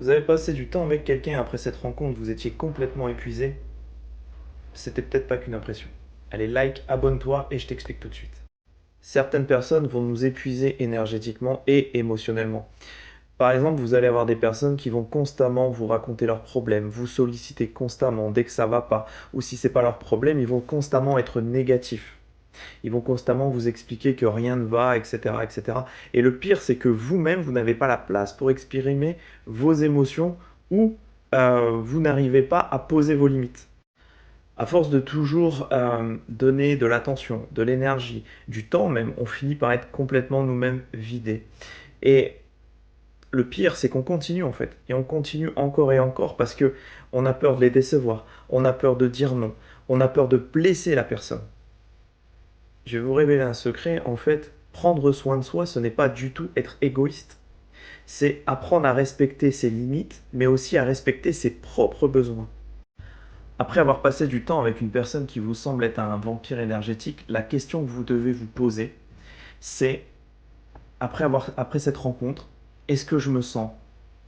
Vous avez passé du temps avec quelqu'un et après cette rencontre, vous étiez complètement épuisé. C'était peut-être pas qu'une impression. Allez, like, abonne-toi et je t'explique tout de suite. Certaines personnes vont nous épuiser énergétiquement et émotionnellement. Par exemple, vous allez avoir des personnes qui vont constamment vous raconter leurs problèmes, vous solliciter constamment dès que ça va pas, ou si c'est pas leur problème, ils vont constamment être négatifs. Ils vont constamment vous expliquer que rien ne va, etc., etc. Et le pire, c'est que vous-même, vous n'avez pas la place pour exprimer vos émotions ou vous n'arrivez pas à poser vos limites. À force de toujours donner de l'attention, de l'énergie, du temps même, on finit par être complètement nous-mêmes vidés. Et le pire, c'est qu'on continue en fait. Et on continue encore et encore parce que on a peur de les décevoir, on a peur de dire non, on a peur de blesser la personne. Je vais vous révéler un secret, en fait, prendre soin de soi, ce n'est pas du tout être égoïste. C'est apprendre à respecter ses limites, mais aussi à respecter ses propres besoins. Après avoir passé du temps avec une personne qui vous semble être un vampire énergétique, la question que vous devez vous poser, c'est, après cette rencontre, est-ce que je me sens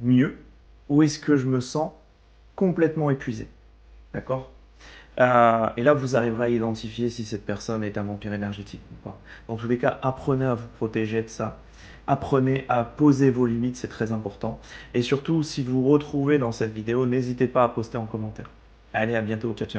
mieux ou est-ce que je me sens complètement épuisé? D'accord? Et là, vous arriverez à identifier si cette personne est un vampire énergétique ou pas. Dans tous les cas, apprenez à vous protéger de ça. Apprenez à poser vos limites, c'est très important. Et surtout, si vous vous retrouvez dans cette vidéo, n'hésitez pas à poster en commentaire. Allez, à bientôt, ciao ciao.